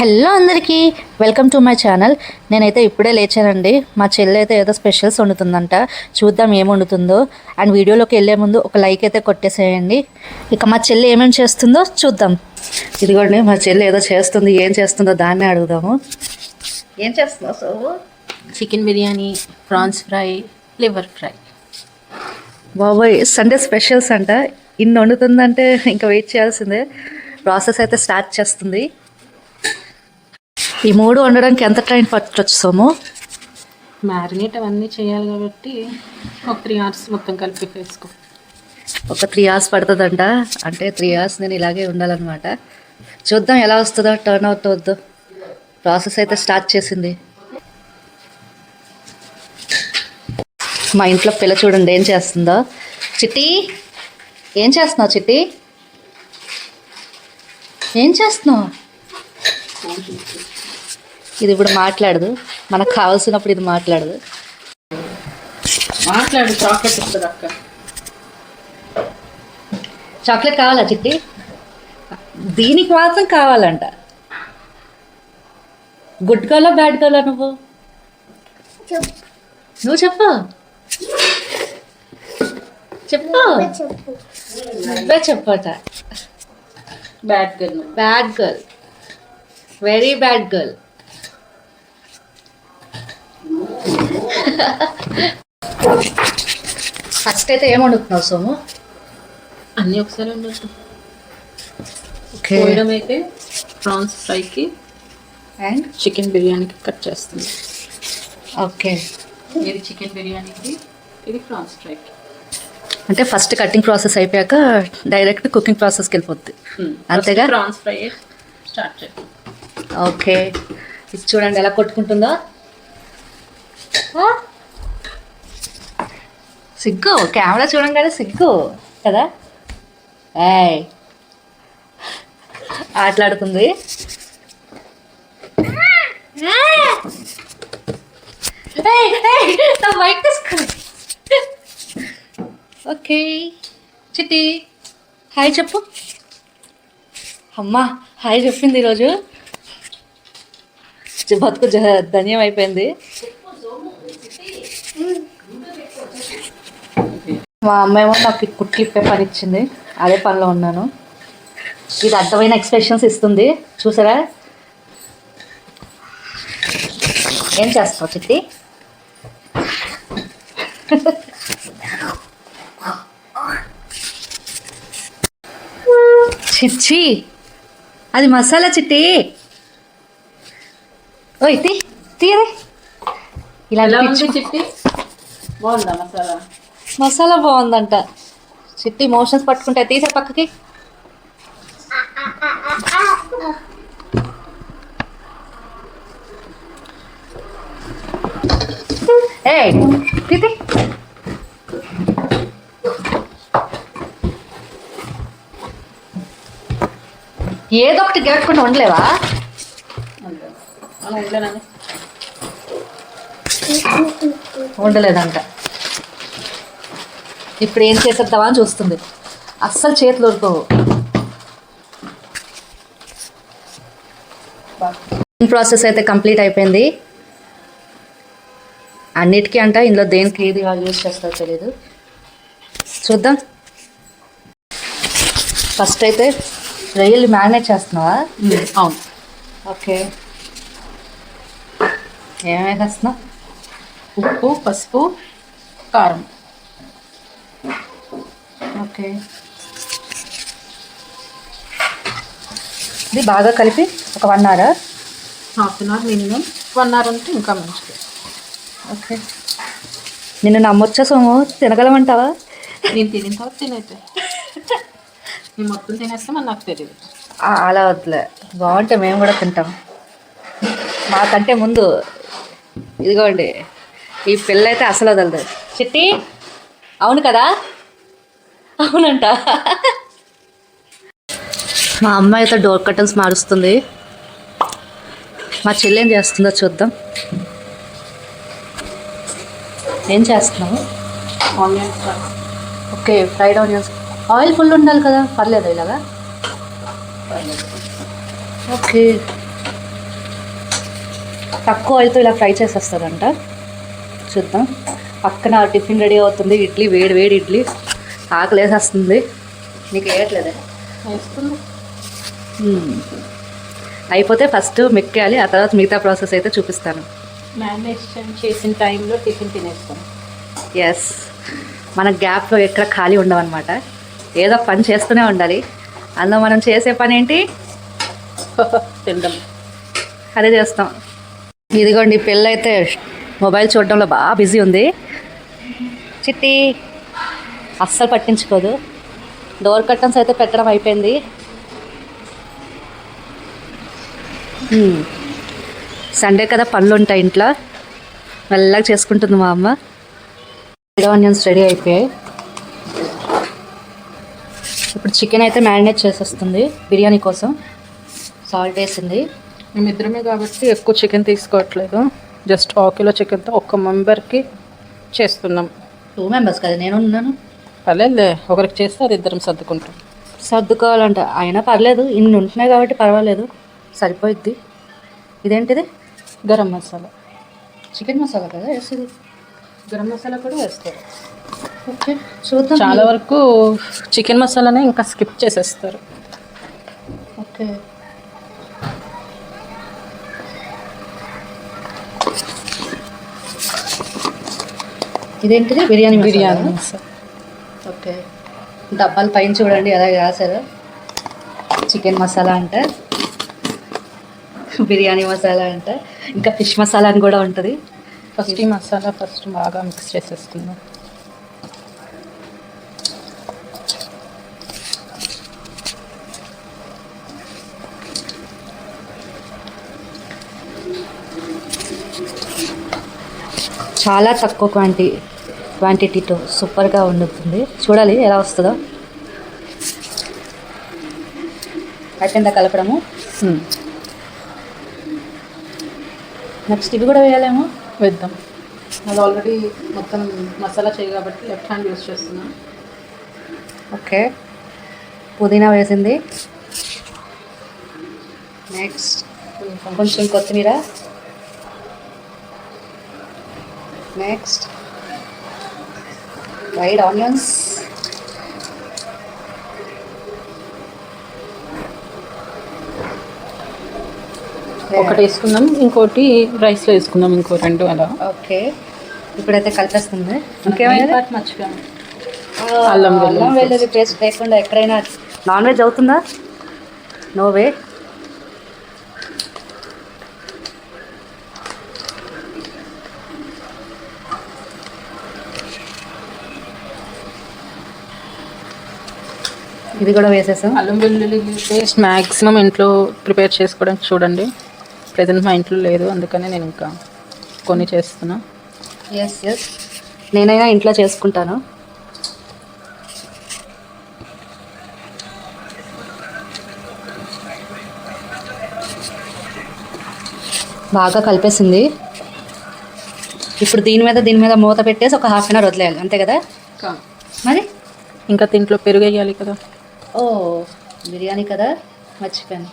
Hello అందరికీ welcome to my channel. నేనైతే ఇప్పుడే లేచానండి. మా చెల్లి అయితే ఏదో స్పెషల్స్ వండుతుందంట. చూద్దాం ఏం వండుతుందో. అండ్ వీడియోలోకి వెళ్ళే ముందు ఒక లైక్ అయితే కొట్టేసేయండి. ఇక మా చెల్లి ఏమేమి చేస్తుందో చూద్దాం. ఇదిగోండి మా చెల్లి ఏదో చేస్తుంది. ఏం చేస్తుందో దాన్నే అడుగుదాము. ఏం చేస్తున్నావు so? Chicken biryani, prawns fry, liver fry. బాబోయ్, సండే స్పెషల్స్ అంట. ఇన్ని వండుతుందంటే ఇంకా వెయిట్ చేయాల్సిందే. ప్రాసెస్ అయితే స్టార్ట్ చేస్తుంది. ఈ మూడు వండడానికి ఎంత టైం పట్టొచ్చు సోము? మ్యారినేట్ అవన్నీ చేయాలి కాబట్టి ఒక 3 hours మొత్తం కలిపి వేసుకో. ఒక 3 hours పడుతుందంట. అంటే 3 hours నేను ఇలాగే ఉండాలన్నమాట. చూద్దాం ఎలా వస్తుందో, టర్న్ అవుట్ అవుద్దో. ప్రాసెస్ అయితే స్టార్ట్ చేసింది. మా ఇంట్లో పిల్ల చూడండి ఏం చేస్తుందో. చిట్టి, ఏం చేస్తున్నావు చిట్టి? ఏం చేస్తున్నావు? ఇది ఇప్పుడు మాట్లాడదు. మనకు కావాల్సినప్పుడు ఇది మాట్లాడదు. మాట్లాడు. చాక్లెట్ ఇస్తుంది అక్క. చాక్లెట్ కావాలా చిట్టి? దీనికి మాత్రం కావాలంట. గుడ్ గర్లా బ్యాడ్ గర్లా నువ్వు? నువ్వు చెప్పు చెప్పు నువ్వే చెప్పట. Bad girl. Bad girl, very bad girl. First అయితే ఏం వండుతున్నావు సోము? అన్నీ ఒకసారి ఉండొచ్చు. ఓకే. కోయడం అయితే ప్రాన్స్ ఫ్రైకి అండ్ చికెన్ బిర్యానీకి కట్ చేస్తుంది. ఓకే. ఇది చికెన్ బిర్యానీకి, ఇది ప్రాన్స్ ఫ్రైకి. అంటే ఫస్ట్ కటింగ్ ప్రాసెస్ అయిపోయాక డైరెక్ట్ కుకింగ్ ప్రాసెస్కి వెళ్ళిపోద్ది అంతేగా? ప్రాన్స్ ఫ్రై స్టార్ట్ చేద్దాం. ఓకే. ఇది చూడండి ఎలా కొట్టుకుంటుందో. సిగ్గు, కెమెరా చూడంగానే సిగ్గు కదా. ఏయ్, ఆటలాడుతుంది. బైక్ తీసుకోండి. ఓకే చిట్టి, హాయ్ చెప్పు. అమ్మా హాయ్ చెప్పింది ఈరోజు. బతుకు ధన్యం అయిపోయింది. మా అమ్మాయేమో నాకు కుట్లిప్పే పని ఇచ్చింది. అదే పనిలో ఉన్నాను. ఇది అర్థమైన ఎక్స్ప్రెషన్స్ ఇస్తుంది చూసారా. ఏం చేస్తావు చిట్టి? చిచ్చి, అది మసాలా చిట్టి. ఓ ఇది తీయరే. ఇలా చిట్టి బాగుందా మసాలా? మసాలా బాగుందంట. చిట్టి మోషన్స్ పట్టుకుంటే తీసే పక్కకి. ఏయ్ తీతి. ఏదో ఒకటి గెట్టుకుని ఉండలేవా? ఉండలేదంట. ఇప్పుడు ఏం చేసేద్దామా అని చూస్తుంది. అస్సలు చేతులు ఉరుకోవు. ప్రాసెస్ అయితే కంప్లీట్ అయిపోయింది. అన్నిటికీ అంట ఇందులో దేనికి ఏది యూజ్ చేస్తారో తెలియదు. చూద్దాం. ఫస్ట్ అయితే రొయ్యలు మ్యారినేట్ చేస్తున్నావా? అవును. ఓకే. ఏమేమి వేస్తున్నావు? ఉప్పు, పసుపు, కారం. ఓకే. ఇది బాగా కలిపి ఒక 1 hour, ½ an hour minimum. 1 hour ఉంటే ఇంకా మంచిది. ఓకే. నిన్ను నమ్మొచ్చా సోము? తినగలమంటావా? నేను తినిన తర్వాత తినైతే నేను మొత్తం తినేస్తే మరి నాకు తెలియదు. అలా వద్దులే, బాగుంటే మేము కూడా తింటాం. మాకంటే ముందు ఇదిగోండి ఈ పిల్ల అయితే అసలు వదలదు. చిట్టి అవును కదా? అవునంట. మా అమ్మాయి అయితే డోర్ కర్టన్స్ మారుస్తుంది. మా చెల్లి ఏం చేస్తుందో చూద్దాం. ఏం చేస్తున్నావు? Onions. Okay, fried onions. Oil full ఉండాలి కదా, పర్లేదు ఇలాగా? ఓకే. తక్కువ ఆయిల్తో ఇలా ఫ్రై చేసేస్తారంట. చూద్దాం. పక్కన టిఫిన్ రెడీ అవుతుంది. ఇడ్లీ, వేడి వేడి ఇడ్లీ. ఆకలి వేసేస్తుంది. నీకు వేయట్లేదే? వేస్తుంది. అయిపోతే ఫస్ట్ మెక్కాలి, ఆ తర్వాత మిగతా ప్రాసెస్ అయితే చూపిస్తాను. మ్యారినేషన్ చేసిన టైంలో టిఫిన్ తినేస్తాను. ఎస్, మన గ్యాప్లో ఎక్కడ ఖాళీ ఉండవన్నమాట. ఏదో పని చేస్తూనే ఉండాలి. అందులో మనం చేసే పని ఏంటి? తినడం. అదే చేస్తాం. ఇదిగోండి, పెళ్ళైతే మొబైల్ చూడడంలో బాగా బిజీ ఉంది. చిట్టి అస్సలు పట్టించుకోదు. డోర్ కర్టన్స్ అయితే పెట్టడం అయిపోయింది. సండే కదా, పనులు ఉంటాయి ఇంట్లో. మెల్లగా చేసుకుంటుంది మా అమ్మ. ఆనియన్స్ రెడీ అయిపోయాయి. ఇప్పుడు చికెన్ అయితే మ్యారినేట్ చేసేస్తుంది బిర్యానీ కోసం. సాల్ట్ వేసింది. మేమిద్దరమే కాబట్టి ఎక్కువ చికెన్ తీసుకోవట్లేదు. జస్ట్ 1 కిలో చికెన్తో 1 మెంబర్కి చేస్తున్నాం. 2 మెంబర్స్ కదా, నేను ఉన్నాను. పర్లేదులే, ఒకరికి చేస్తే అది ఇద్దరం సర్దుకుంటాం. సర్దుకోవాలంట. అయినా పర్లేదు, ఇన్ని ఉంటున్నాయి కాబట్టి పర్వాలేదు, సరిపోయిద్ది. ఇదేంటిది? గరం మసాలా. చికెన్ మసాలా కదా వేసేది? గరం మసాలా కూడా వేస్తారు. ఓకే, చూద్దాం. చాలా వరకు చికెన్ మసాలానే ఇంకా స్కిప్ చేసేస్తారు. ఓకే, ఇదేంటిది? బిర్యానీ బిర్యానీ మసాలా. ఓకే, డబ్బాల పైన చూడండి ఎలా రాశారు. చికెన్ మసాలా అంట, బిర్యానీ మసాలా అంట, ఇంకా ఫిష్ మసాలా అని కూడా ఉంటుంది. ఫస్ట్ ఈ మసాలా బాగా మిక్స్ చేసేసుకుందాం. చాలా తక్కువ క్వాంటిటీతో సూపర్గా వండుతుంది. చూడాలి ఎలా వస్తుందో. అయిపోయిందా కలపడము? నెక్స్ట్ ఇవి కూడా వేయాలేమో. వేద్దాం. అది ఆల్రెడీ మొత్తం మసాలా చేయి కాబట్టి లెఫ్ట్ హ్యాండ్ యూస్ చేస్తున్నాను. ఓకే, పుదీనా వేసింది. నెక్స్ట్ కొంచెం కొత్తిమీర. Next fried onions. ఒకటి వేసుకుందాం, ఇంకోటి రైస్లో వేసుకుందాం, ఇంకో 2 అలా. ఓకే, ఇప్పుడైతే కలిపేస్తుంది. ఇంకేమైనా మర్చిపోయాను. అల్లం వెల్లుల్లి పేస్ట్ లేకుండా ఎక్కడైనా నాన్ వెజ్ అవుతుందా? No way. ఇది కూడా వేసేసాం. అల్లం వెల్లుల్లి పేస్ట్ మ్యాక్సిమం ఇంట్లో ప్రిపేర్ చేసుకోవడానికి చూడండి. ప్రజెంట్ మా ఇంట్లో లేదు, అందుకని నేను ఇంకా కొన్ని చేస్తున్నా. ఎస్, నేనైనా ఇంట్లో చేసుకుంటాను. బాగా కలిపేసింది. ఇప్పుడు దీని మీద మూత పెట్టేసి ఒక 1/2 గంట వదిలేయాలి, అంతే కదా? మరి ఇంకా దీంట్లో పెరుగు వేయాలి కదా. ఓ, బిర్యానీ కదా, మర్చిపోయాను.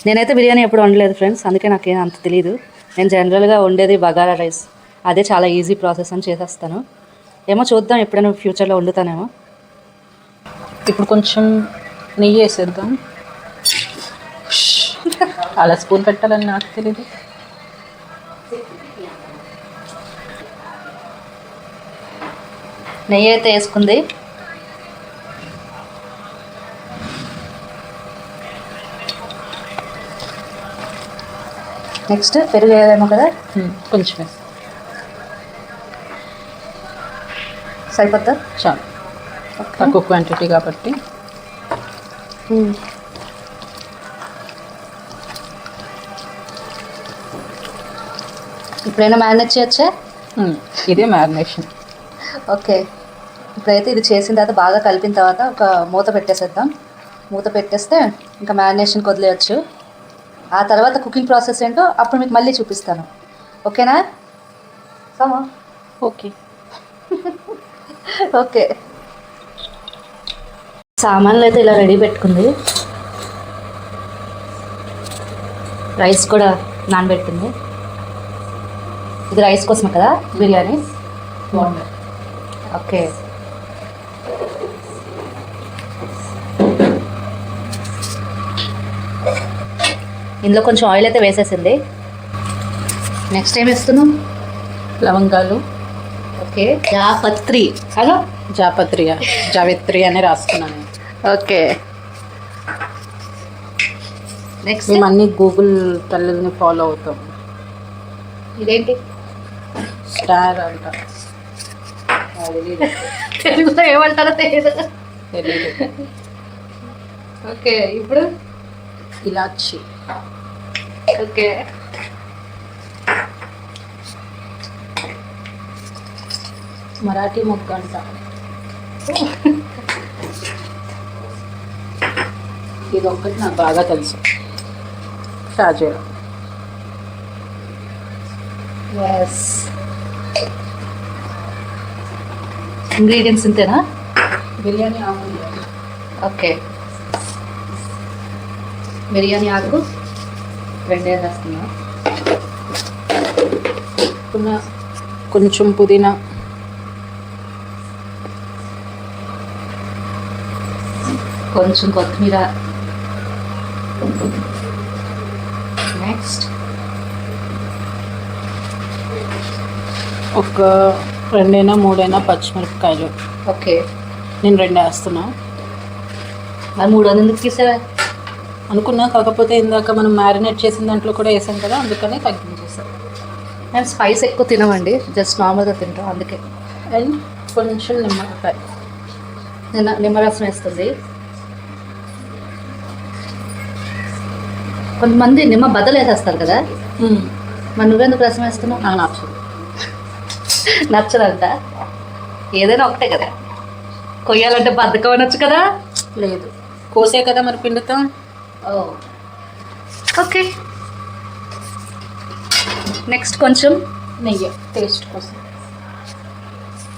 నేనైతే బిర్యానీ ఎప్పుడు వండలేదు ఫ్రెండ్స్, అందుకే నాకేం అంత తెలియదు. నేను జనరల్గా వండేది బగారా రైస్. అదే చాలా ఈజీ ప్రాసెస్ అని చేసేస్తాను. ఏమో చూద్దాం, ఎప్పుడైనా ఫ్యూచర్లో వండుతానేమో. ఇప్పుడు కొంచెం నెయ్యి వేసేద్దాం. అలా స్పూన్ పెట్టాలని నాకు తెలియదు. నెయ్యి అయితే వేసుకుంది. నెక్స్ట్ పెరుగు వేయాలేమో కదా. కొంచెం వేసి సరిపోద్దా? చాలు, తక్కువ క్వాంటిటీ కాబట్టి. ఇప్పుడైనా మ్యారినేట్ చేయొచ్చా? ఇదే మ్యారినేషన్. ఓకే, ఇప్పుడైతే ఇది చేసిన తర్వాత బాగా కలిపిన తర్వాత ఒక మూత పెట్టేసేద్దాం. మూత పెట్టేస్తే ఇంకా మ్యారినేషన్కి వదిలేయచ్చు. ఆ తర్వాత కుకింగ్ ప్రాసెస్ ఏంటో అప్పుడు మీకు మళ్ళీ చూపిస్తాను. ఓకేనా? ఓకే. ఓకే, సామాన్లు అయితే ఇలా రెడీ పెట్టుకుంది. రైస్ కూడా నానబెట్టింది. ఇది రైస్ కోసమే కదా బిర్యానీ? వాటర్. ఓకే. ఇందులో కొంచెం ఆయిల్ అయితే వేసేసింది. నెక్స్ట్ ఏం వేస్తున్నాం? లవంగాలు. ఓకే. జాపత్రి హలో జావిత్రి అని రాసుకున్నాను. ఓకే. నెక్స్ట్ మేము అన్ని గూగుల్ తల్లిని ఫాలో అవుతాం. ఇదేంటి? స్టార్ అంట. తెలుగులో ఏమంటారో తెలియదు. తెలీదు. ఓకే. ఇప్పుడు ఇలాచి. ఓకే. మరాఠీ మొగ్గ అంట. ఇది ఒక్కటి నాకు బాగా తెలుసు. షాజీరా. ఎస్. ఇంగ్రీడియంట్స్ ఇంతేనా? బిర్యానీ ఆకు. ఓకే. బిర్యానీ ఆకు 2 వేస్తున్నా. కొంచెం పుదీనా. కొంచెం కొత్తిమీర. నెక్స్ట్ ఒక 2 3 పచ్చిమిరపకాయలు. ఓకే. నేను 2 వేస్తున్నా. మరి 300 ఎందుకు తీసావా? అనుకున్నా, కాకపోతే ఇందాక మనం మ్యారినేట్ చేసిన దాంట్లో కూడా వేసాం కదా, అందుకనే తగ్గించేసాం. మేము స్పైస్ ఎక్కువ తినమండి, జస్ట్ నార్మల్గా తింటాం అందుకే. అండ్ కొంచెం నిమ్మకాయ. నిమ్మరసం వేస్తుంది. కొంతమంది నిమ్మ బద్దలు వేసేస్తారు కదా, మరి నువ్వెందుకు రసం వేస్తున్నావు? నాకు నచ్చదు. నచ్చదంట. ఏదైనా ఒకటే కదా, కొయ్యాలంటే బద్దకం అనొచ్చు కదా. లేదు, కోసే కదా మరి పిండుతాం. ఓకే. నెక్స్ట్ కొంచెం నెయ్యి టేస్ట్ కోసం.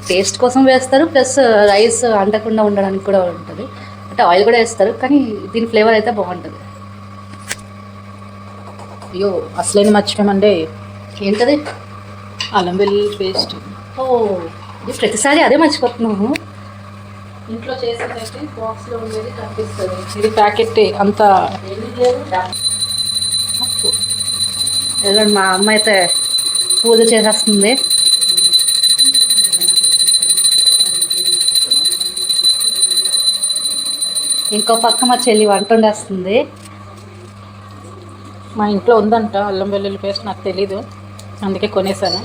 టేస్ట్ కోసం వేస్తారు, ప్లస్ రైస్ అంటకుండా ఉండడానికి కూడా ఉంటుంది. అంటే ఆయిల్ కూడా వేస్తారు, కానీ దీని ఫ్లేవర్ అయితే బాగుంటుంది. అయ్యో అసలేని మర్చిపోయామండి. ఏంటది? అల్లం వెల్లుల్లి పేస్ట్. ఓ, ఇది ప్రతిసారి అదే మర్చిపోతున్నాము. ఇంట్లో చేసేదైతే బాక్స్లో ఉండేది కనిపిస్తుంది, ఇది ప్యాకెట్ అంతా. మా అమ్మ అయితే పూజ చేసేస్తుంది. ఇంకో పక్క మా చెల్లి వంట వండేస్తుంది. మా ఇంట్లో ఉందంట అల్లం వెల్లుల్లి పేస్ట్, నాకు తెలీదు, అందుకే కొనేసాను.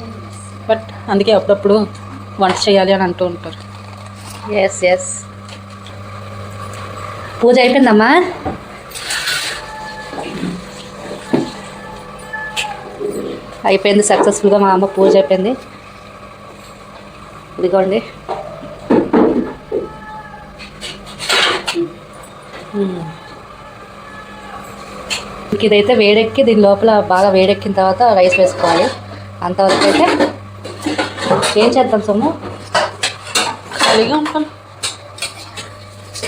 బట్ అందుకే అప్పుడప్పుడు వంట చేయాలి అని అంటూ ఉంటారు. Yes yes. పూజ అయిపోయిందమ్మా? అయిపోయింది సక్సెస్ఫుల్గా, మా అమ్మ పూజ అయిపోయింది. ఇదిగోండి. ఇదైతే వేడెక్కి దీని లోపల బాగా వేడెక్కిన తర్వాత రైస్ వేసుకోవాలి. అంతవరకు అయితే ఏం చేద్దాం సొమ్ము? ఖాళీగా ఉంటాం,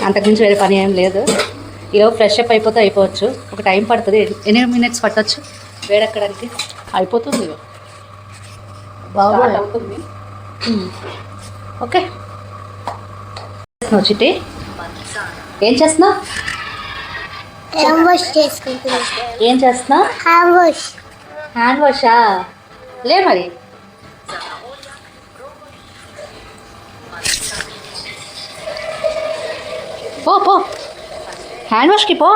అంతకుమించి వేరే పని ఏం లేదు. ఈరోజు ఫ్రెష్ అప్ అయిపోతే అయిపోవచ్చు. ఒక టైం పడుతుంది. ఎన్ని మినిట్స్ పట్టవచ్చు వేడెక్కడానికి? అయిపోతుంది బాగా అవుతుంది. ఓకే. చిట్టి ఏం చేస్తున్నావు? హ్యాండ్ వాష్ చేసుకుంటున్నా. ఏం చేస్తున్నావు? Hand wash. హ్యాండ్ వాషా? లే మరి. పో పో, హ్యాండ్ వాష్కి పో.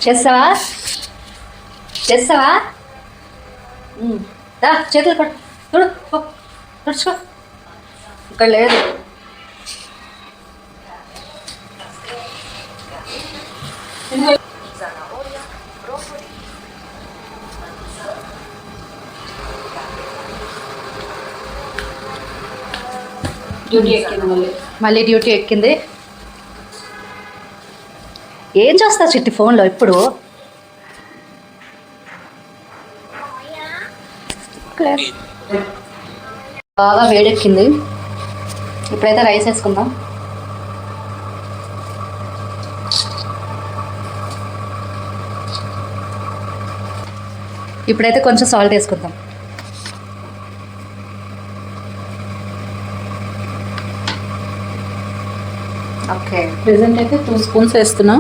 చేస్తావా? చేస్తావా? దా చేతులు పట్టు, చూడు, తుడుచుకో. ఇక్కడ లేదు. డ్యూటీ ఎక్కింది మళ్ళీ డ్యూటీ ఎక్కింది. ఏం చేస్తా చిట్టి ఫోన్లో ఇప్పుడు? బాగా వేడెక్కింది. ఇప్పుడైతే రైస్ వేసుకుందాం. ఇప్పుడైతే కొంచెం సాల్ట్ వేసుకుందాం. ఓకే, ప్రెజెంట్ అయితే 2 స్పూన్స్ వేస్తున్నా.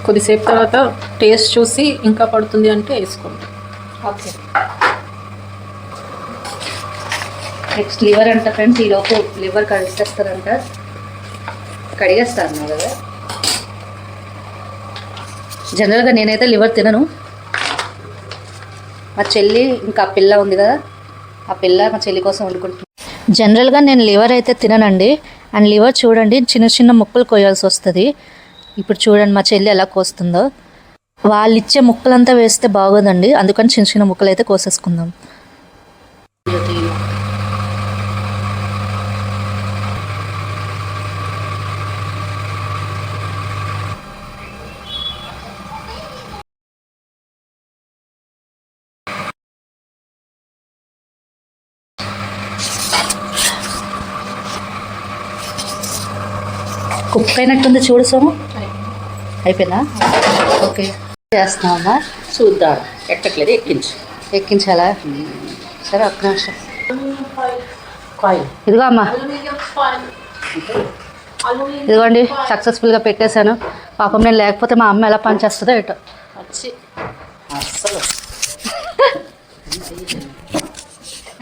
కొద్దిసేపు తర్వాత టేస్ట్ చూసి ఇంకా పడుతుంది అంటే వేసుకుంటాం. ఓకే. నెక్స్ట్ లివర్ అంట ఫ్రెండ్స్. ఈలోపు లివర్ కడిగేస్తారంట. కడిగేస్తాను కదా. జనరల్గా నేనైతే లివర్ తినను. మా చెల్లి ఇంకా ఆ పిల్ల ఉంది కదా, ఆ పిల్ల మా చెల్లి కోసం వండుకుంటుంది. జనరల్గా నేను లివర్ అయితే తిననండి. అండ్ లివర్ చూడండి చిన్న చిన్న ముక్కలు కోయాల్సి వస్తుంది. ఇప్పుడు చూడండి మా చెల్లి ఎలా కోస్తుందో. వాళ్ళు ఇచ్చే ముక్కలంతా వేస్తే బాగోదండి, అందుకని చిన్న చిన్న ముక్కలు అయితే కోసేసుకుందాం. కుక్ అయినట్టుంది చూడు సోము. అయిపోయిందా? ఓకే, చేస్తున్నామా? చూద్దాం. ఎక్కట్లేదు, ఎక్కించాలా? సరే ఒక్క నిమిషం. కాయిల్ ఇదిగో అమ్మా, ఇదిగోండి సక్సెస్ఫుల్గా పెట్టేశాను. పాపం నేను లేకపోతే మా అమ్మ ఎలా పని చేస్తుందో ఏటో. అస్సలు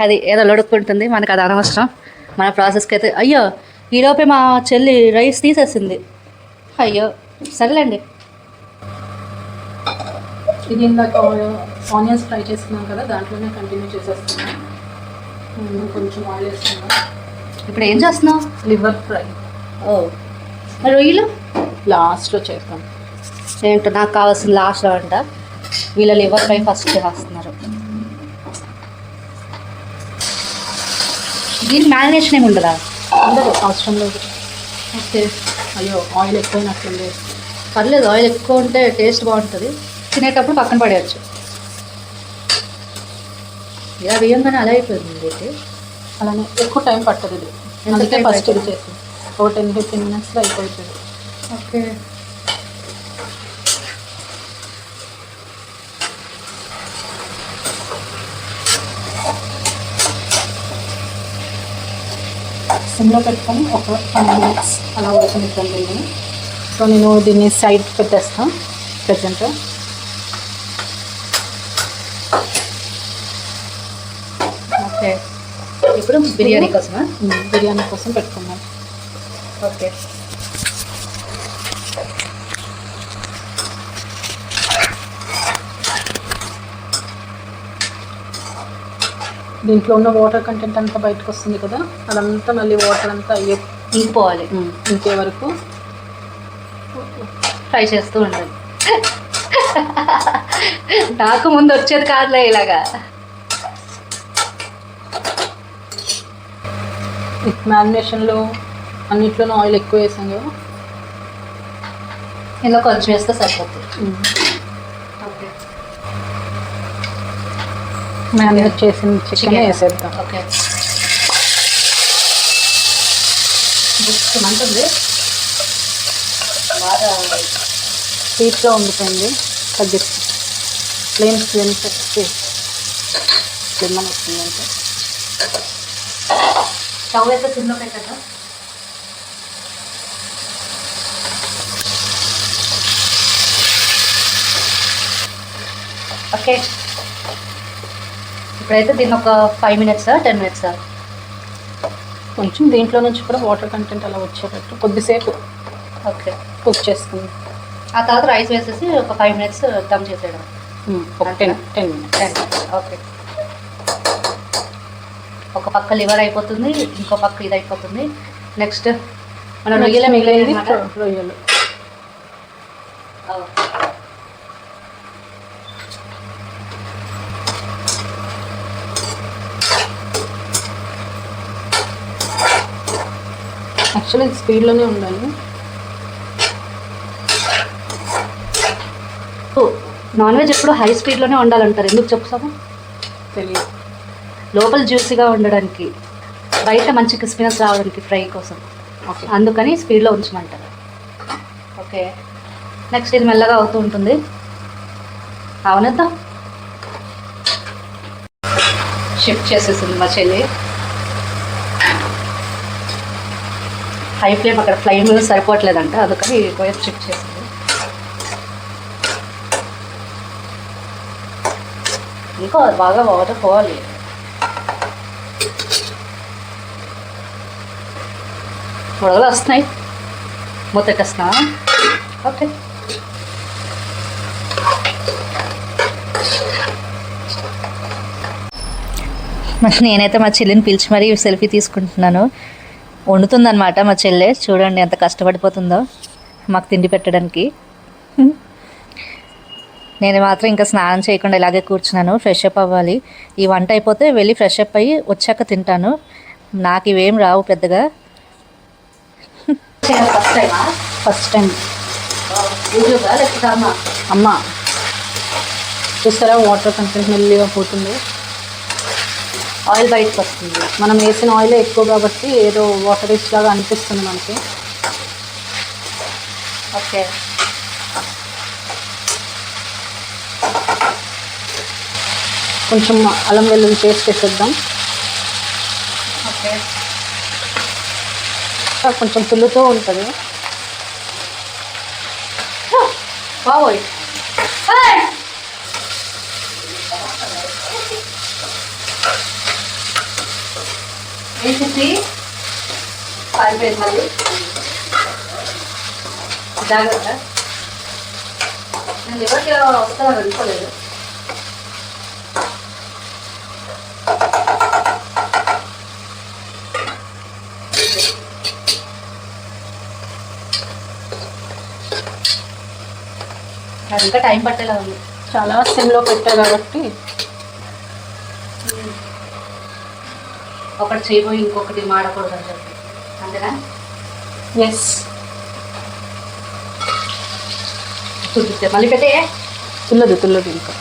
అది ఏదో లొడుక్కుంటుంది, మనకు అది అనవసరం. మన ప్రాసెస్కి అయితే అయ్యో ఈలోపే మా చెల్లి రైస్ తీసేసింది. అయ్యో సరేలేండి. ఇది ఇందాక ఆనియన్స్ ఫ్రై చేసుకున్నాం కదా, దాంట్లోనే కంటిన్యూ చేసేస్తున్నాం. కొంచెం ఆయిల్ వేస్తున్నాం. ఇప్పుడు ఏం చేస్తున్నావు? Liver fry. ఓ, మరి రొయ్యలు లాస్ట్లో చేస్తాం. ఏంటో నాకు కావాల్సిన లాస్ట్లో అంట. వీళ్ళ లివర్ ఫ్రై ఫస్ట్ చేస్తున్నారు. దీనికి మ్యారినేషన్ ఏమి ఉండదా? ఉండదు, అవసరం లేదు. ఓకే. అయ్యో ఆయిల్ ఎక్కువైనట్లుంది. పర్లేదు, ఆయిల్ ఎక్కువ ఉంటే టేస్ట్ బాగుంటుంది. తినేటప్పుడు పక్కన పడేయచ్చు. ఇలా వేయంగానే అలా అయిపోయింది అయితే. అలానే ఎక్కువ టైం పట్టదు ఇది, అందుకే ఫస్ట్ ఇది చేసి ఒక 10-15 మినిట్స్లో అయిపోతుంది. ఓకే. సిమ్లో పెట్టుకొని ఒక 5 మినిట్స్ అలా ఉడకనిద్దాం దీన్ని. సో నేను దీన్ని సైడ్ పెట్టేస్తాను ప్రజెంట్. ఓకే, ఇప్పుడు బిర్యానీ కోసమా? బిర్యానీ కోసం పెట్టుకున్నాం. ఓకే. దీంట్లో ఉన్న వాటర్ కంటెంట్ అంతా బయటకు వస్తుంది కదా, అదంతా మళ్ళీ వాటర్ అంతా ఇంకిపోవాలి. ఇంకే వరకు ఫ్రై చేస్తూ ఉండాలి. నాకు ముందు వచ్చేది కాదులే ఇలాగా. మ్యారినేషన్లో అన్నిట్లోనూ ఆయిల్ ఎక్కువ వేసాం కదా, ఇందులో కొంచెం వేస్తే సరిపోతుంది. ఓకే. మ్యారినేట్ చేసిన చికెన్ వేసేద్దాం. ఓకే. మంటుంది బాగా హీట్లో ఉండిపోయింది. తగ్గిస్తాం. ఫ్లేమ్ పెట్టి ఫ్లేమ్ అని వస్తుందంటే స్టవ్ అయితే సిమ్లో పెట్టాక ఓకే. ఇప్పుడైతే దీన్ని ఒక 5 మినిట్సా 10 మినిట్సా? కొంచెం దీంట్లో నుంచి కూడా వాటర్ కంటెంట్ అలా వచ్చేటట్టు కొద్దిసేపు ఓకే కుక్ చేసుకుంది. ఆ తర్వాత రైస్ వేసేసి ఒక 5 మినిట్స్ దమ్ చేసేయడం. ఒక 10 మినిట్స్. ఓకే. ఒక పక్క లివర్ అయిపోతుంది, ఇంకో పక్క ఇది అయిపోతుంది. నెక్స్ట్ మనం రొయ్యలు మిగిలింది. రొయ్యలు యాక్చువల్లీ స్పీడ్లోనే ఉండాలి. నాన్ వెజ్ ఎప్పుడు హై స్పీడ్లోనే వండాలంటారు, ఎందుకు చెప్తాము? తెలియదు. లోపల జ్యూసీగా ఉండడానికి. బయట మంచి క్రిస్పీనెస్ రావడానికి ఫ్రై కోసం. ఓకే. అందుకని స్పీడ్లో ఉంచమంటారు. ఓకే, నెక్స్ట్ ఇది మెల్లగా అవుతూ ఉంటుంది. అవునద్దా షిఫ్ట్ చేసేసింది మా చెల్లి. హై ఫ్లేమ్ అక్కడ ఫ్లేమ్ సరిపోవట్లేదంట, అందుకని వైపు షిఫ్ట్ చేసింది. ఇంకో బాగా వాటర్ పోవాలి. బుడగలు వస్తున్నాయి, మూతెట్టేస్తున్నా. ఓకే, నేనైతే మా చెల్లిని పిలిచి మరీ సెల్ఫీ తీసుకుంటున్నాను. వండుతుందన్నమాట మా చెల్లె. చూడండి ఎంత కష్టపడిపోతుందో మాకు తిండి పెట్టడానికి. నేను మాత్రం ఇంకా స్నానం చేయకుండా ఇలాగే కూర్చున్నాను. ఫ్రెష్ అప్ అవ్వాలి. ఈ వంట అయిపోతే వెళ్ళి ఫ్రెష్ అప్ అయ్యి వచ్చాక తింటాను. నాకు ఇవేం రావు పెద్దగా. ఫస్ట్ టైం అమ్మ చూస్తారా, వాటర్ కంటెంట్ మెల్లిగా పోతుంది, ఆయిల్ బయటకు వస్తుంది. మనం వేసిన ఆయిలే ఎక్కువ కాబట్టి ఏదో వాటర్ రిచ్ లాగా అనిపిస్తుంది మనకి. ఓకే, కొంచెం అల్లం వెల్లుల్లి పేస్ట్ వేసేద్దాం. ఓకే, కొంచెం పుల్లుతో ఉంటుంది. బావోయ్ ఏంటి పారిపోయింది మళ్ళీ. జాగ్రత్త, నేను ఎవరికి వస్తాను అనుకోలేదు. అది ఇంకా టైం పట్టేలా ఉంది. చాలా సిమ్లో పెట్టా కాబట్టి ఒకటి చేయబోయి ఇంకొకటి మాడకూడదు అని చెప్పి, అంతేనా? ఎస్. చూపిస్తే మళ్ళీ పెట్టే. తుల్లదు ఇంకా.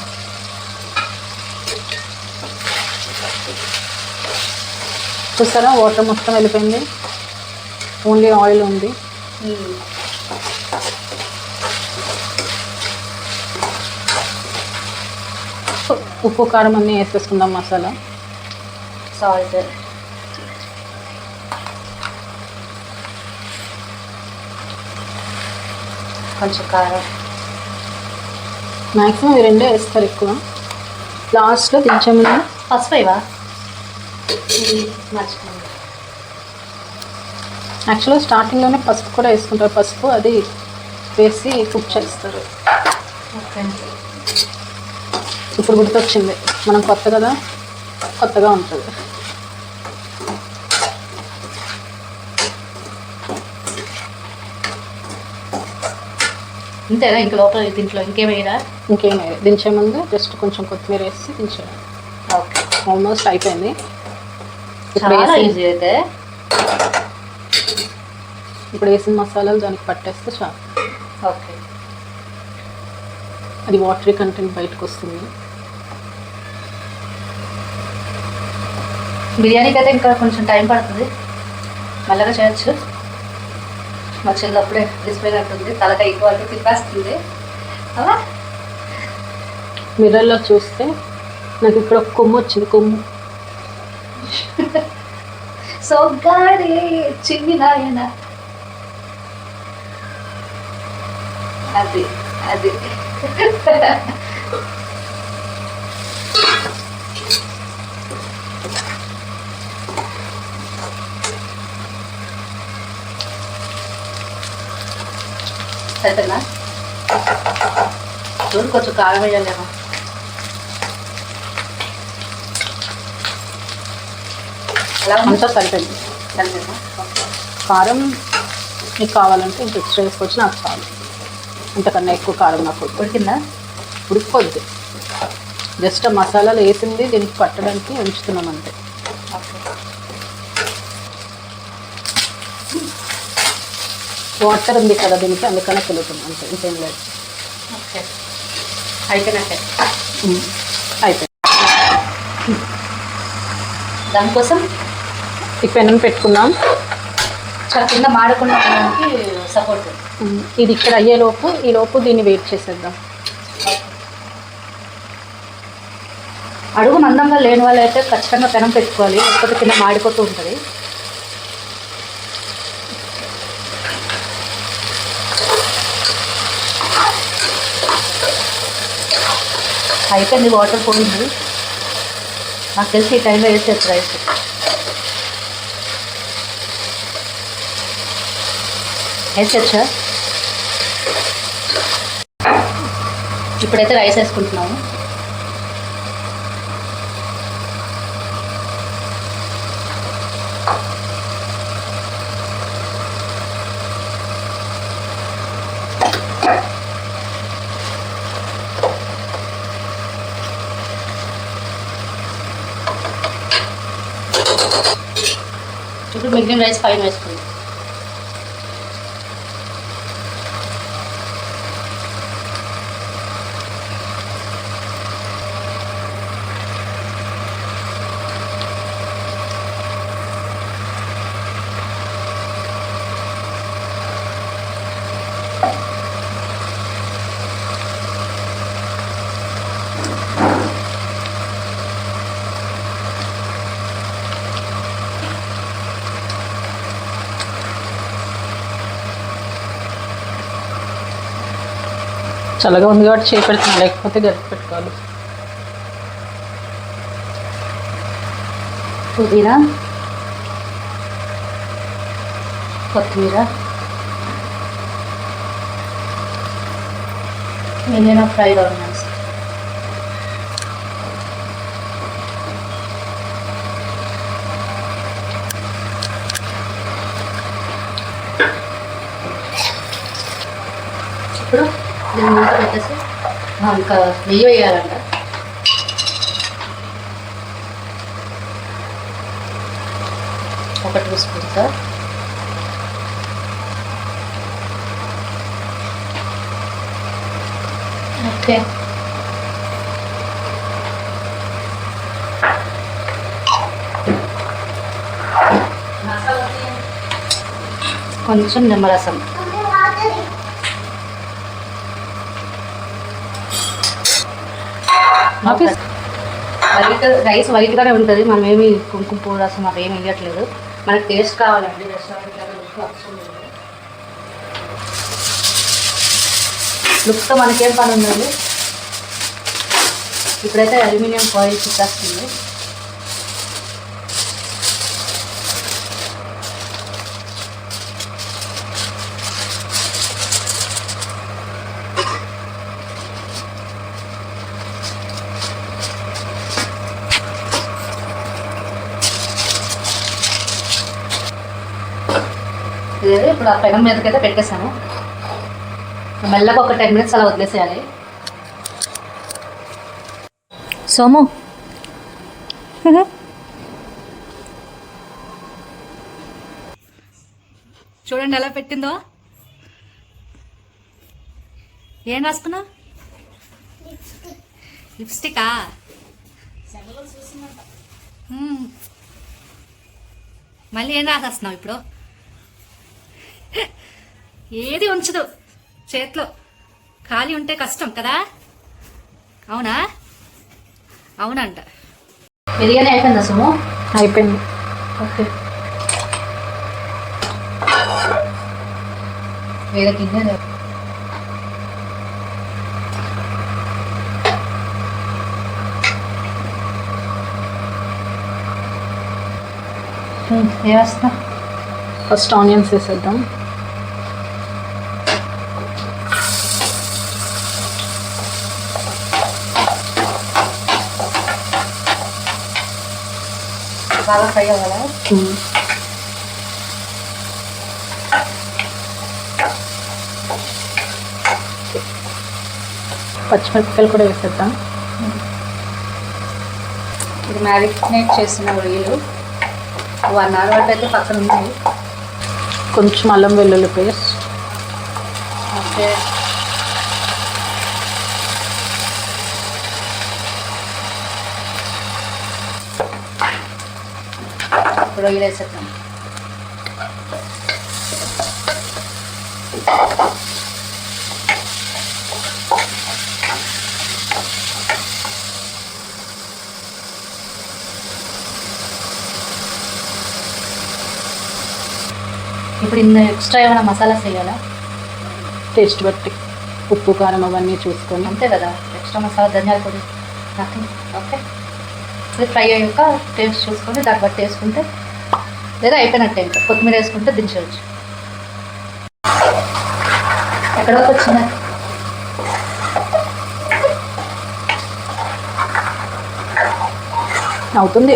చూస్తారా, వాటర్ మొత్తం వెళ్ళిపోయింది, ఓన్లీ ఆయిల్ ఉంది. ఉప్పు కారం అన్నీ వేసేసుకుందాం, మసాలా, సాల్ట్, కొంచెం కారం. మ్యాక్సిమం ఈ రెండే వేస్తారు ఎక్కువ. లాస్ట్లో దించే ముందు పసుపు ఇవా మర్చిపోయింది. యాక్చువల్గా స్టార్టింగ్లోనే పసుపు కూడా వేసుకుంటారు. పసుపు అది వేసి కుక్ చేస్తారు. ఓకే, ఇప్పుడు గుర్తొచ్చింది, మనం కొత్త కదా, కొత్తగా ఉంటుంది. ఇంతేనా? ఇంక లోపల దీంట్లో ఇంకేమైనా? ఇంకేం లేదు, దించే ముందు జస్ట్ కొంచెం కొత్తిమీర వేసి దించేయాలి. ఓకే, ఆల్మోస్ట్ అయిపోయింది. చాలా ఈజీ అయితే. ఇప్పుడు వేసిన మసాలాలు దానికి పట్టేస్తే చాలు. ఓకే, అది వాటరీ కంటెంట్ బయటకు వస్తుంది. బిర్యానీకి అయితే ఇంకా కొంచెం టైం పడుతుంది, మెల్లగా చేయొచ్చు. మా చెల్లి అప్పుడే డిసిపోయినట్టుంది, తలకాయ ఎక్కువ వరకు తిప్పేస్తుంది. అలా మిర్రర్లో చూస్తే నాకు ఇక్కడ ఒక కొమ్ము వచ్చింది, కొమ్ము. సోగ్గాడే చిన్ని నాయన. అది అది సరేనా? చూడు, కొంచెం కారం వేయాలేమో. ఎలా అంతా సరిపోయింది. సరేనా? కారం మీకు కావాలంటే ఇంక ఎక్స్ట్రా వేసుకోవచ్చు, నాకు చాలు. ఇంతకన్నా ఎక్కువ కారం నాకు ఉడికిందా? ఉడికిపోద్ది. జస్ట్ మసాలాలు వేసింది దీనికి పట్టడానికి ఉంచుతున్నాం అంతే. వాటర్ ఉంది కదా దీనికి, అందుకనే తెలుగుతుంది అంతే, ఇంకేం లేదు. ఓకే, అయిపోయినట్టే. అయిపోయింది. దానికోసం ఈ పెనం పెట్టుకుందాం. చాలా కింద మాడకుండా ఉండడానికి సపోర్ట్. ఇది ఇక్కడ అయ్యేలోపు ఈలోపు దీన్ని వెయిట్ చేసేద్దాం. అడుగు మందంగా లేని వాళ్ళు అయితే ఖచ్చితంగా పెనం పెట్టుకోవాలి, లేకపోతే కింద మాడిపోతూ ఉంటుంది. అయిపోయింది, వాటర్ పోయింది. నాకు తెలిసి ఈ టైంలో వేసేది రైస్. వేసేచ్చా? ఇప్పుడైతే రైస్ వేసుకుంటున్నాము. ఇప్పుడు మిగిలిన రైస్ పైన వేసుకుందాం. చల్లగా ఉంది కాబట్టి చేయి పెడుతున్నా, లేకపోతే గట్టి పెట్టుకోవాలి. పుదీనా, కొత్తిమీర, ఏదైనా ఫ్రైడ్ ఆనియన్స్, ఇప్పుడు దీన్ని మూత పెట్టేసి ఇంకా నెయ్యి వేయాలంట. ఒక 2 స్పూన్స్. ఓకే, కొంచెం నిమ్మరసం. రైస్ వైట్గానే ఉంటుంది, మనం ఏమి కుంకుమ పువ్వు రసం అవి ఏమి వేయట్లేదు. మనకి టేస్ట్ కావాలండి, రెస్టారెంట్ లుక్తో మనకేం పని ఉందండి. ఇప్పుడైతే అల్యూమినియం ఫాయిల్ చుట్టేస్తుంది. ఇప్పుడు ఆ పెనం మీదకైతే పెట్టేసాను. మెల్లగా ఒక 10 minutes అలా వదిలేసేయాలి. సోము, చూడండి ఎలా పెట్టిందో. ఏం రాసుకున్నావు? లిప్స్టికా? మళ్ళీ ఏం రాసేస్తున్నావు ఇప్పుడు? ఏది ఉంచదు చేతిలో, ఖాళీ ఉంటే కష్టం కదా. అవునా? అవునంట. బిర్యానీ అయిపోయిందా సుము? అయిపోయింది. ఓకే, వేరే గిన్నె వేస్తా. ఫస్ట్ ఆనియన్స్ వేసేద్దాం. బాగా ఫ్రై అవ్వాలా? పచ్చిమిరపకాయలు కూడా వేసేద్దాం. ఇది మ్యారినేట్ చేసిన రొయ్యలు 1 hour వరకు అయితే పక్కన ఉన్నాయి. కొంచెం అల్లం వెల్లుల్లి పేస్ట్. ఓకే, ఇప్పుడు రొయ్యలు వేసేద్దాం. ఇప్పుడు ఇన్ని ఎక్స్ట్రా ఏమైనా మసాలాస్ వేయాలా? టేస్ట్ బట్టి ఉప్పు కారం అవన్నీ చూసుకొని. అంతే కదా, ఎక్స్ట్రా మసాలా ధనియాల పొడి నథింగ్. ఓకే, ఇది ఫ్రై అయ్యాక టేస్ట్ చూసుకొని దాన్ని బట్టి వేసుకుంటే, లేదా అయిపోయినట్టే ఇంకా కొత్తిమీర వేసుకుంటే దించవచ్చు. ఎక్కడ వరకు వచ్చిందా? అవుతుంది.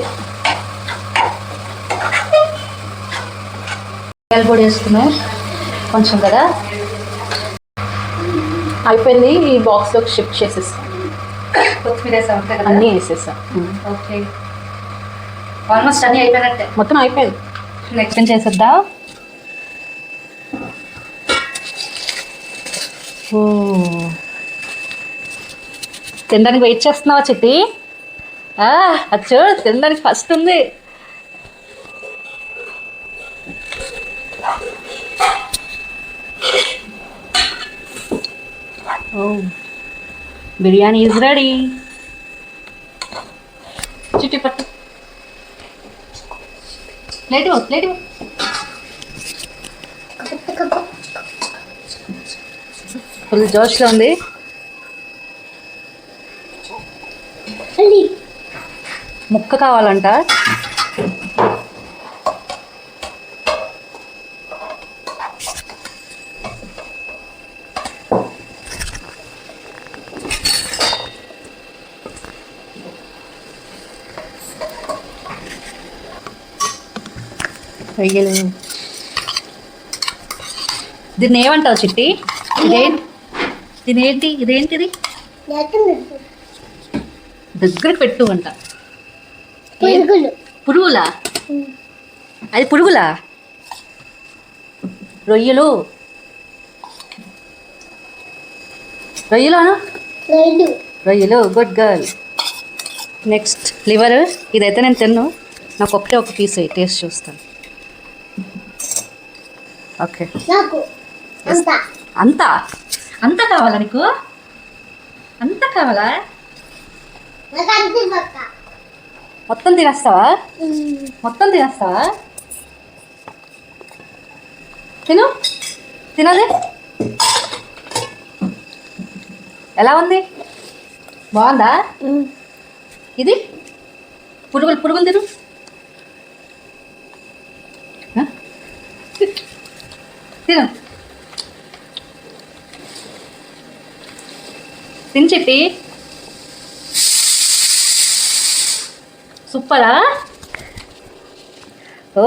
ధనియాల పొడి వేసుకున్నాం కొంచెం కదా. అయిపోయింది. ఈ బాక్స్లోకి షిఫ్ట్ చేసేస్తాం. కొత్తిమీర వేసాం అంతే కదా. అన్నీ వేసేసాం. ఓకే, ఆల్మోస్ట్ అన్నీ అయిపోయినట్టే. మొత్తం అయిపోయింది. నెక్స్ట్ ఏం చేసేద్దాం? ఓ, తినడానికి వెయిట్ చేస్తున్నావా చిట్టి? అది చూడు, తినడానికి ఫస్ట్ ఉంది. ఓ, బిర్యానీ ఈజ్ రెడీ. చిట్టి పట్టు, ప్లేట్ ప్లేట్. ఫుల్ జోష్లో ఉంది. ముక్క కావాలంట. రొయ్యలు. దీన్ని ఏమంటావు చిట్టి? ఇదేంటిది? దగ్గర పెట్టు అంట. పురుగులా? అది పురుగులా? రొయ్యలు రొయ్యలు. Good girl. Next liver. ఇదైతే నేను తిన్ను, నాకు ఒకటే ఒక పీస్ టేస్ట్ చూస్తాను. ఓకే, అంతా అంతా కావాలా నీకు? అంతా కావాలా? మొత్తం తినేస్తావా? తినాలి. ఎలా ఉంది? బాగుందా? ఇది పురుగులు తిను. తిను చిట్టి. సూపరా? ఓ,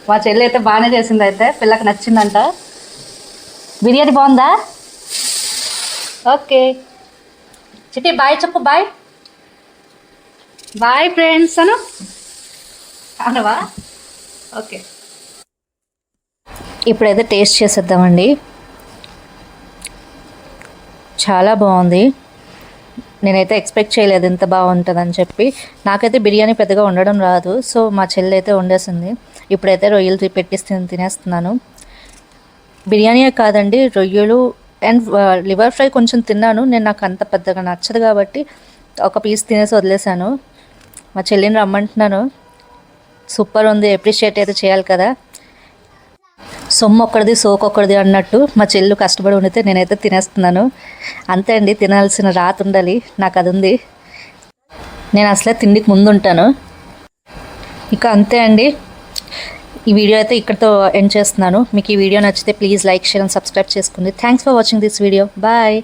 మా చెల్లి అయితే బాగానే చేసింది. అయితే పిల్లకి నచ్చిందంట. బిర్యానీ బాగుందా? ఓకే చిట్టి, బాయ్ చెప్పు. బాయ్ ఫ్రెండ్స్ అనవా? ఓకే, ఇప్పుడైతే టేస్ట్ చేసేద్దామండి. చాలా బాగుంది. నేనైతే ఎక్స్పెక్ట్ చేయలేదు ఇంత బాగుంటుందని చెప్పి. నాకైతే బిర్యానీ పెద్దగా వండడం రాదు, సో మా చెల్లి అయితే వండేసింది. ఇప్పుడైతే రొయ్యలు పెట్టిస్తే తినేస్తున్నాను. బిర్యానీ కాదండి, రొయ్యలు అండ్ లివర్ ఫ్రై కొంచెం తిన్నాను నేను. నాకు అంత పెద్దగా నచ్చదు కాబట్టి ఒక పీస్ తినేసి వదిలేసాను. మా చెల్లిని రమ్మంటున్నాను. సూపర్ ఉంది, అప్రిషియేట్ అయితే చేయాలి కదా. సొమ్ము ఒక్కడిది సోకొక్కడిది అన్నట్టు మా చెల్లు కష్టపడి ఉండితే నేనైతే తినేస్తున్నాను. అంతే అండి, తినాల్సిన రాత ఉండాలి, నాకు అది ఉంది. నేను అసలే తిండికి ముందు ఉంటాను. ఇక అంతే అండి, ఈ వీడియో అయితే ఇక్కడితో ఎండ్ చేస్తున్నాను. మీకు ఈ వీడియో నచ్చితే please like, share and subscribe చేసుకోండి. Thanks for watching this video. Bye.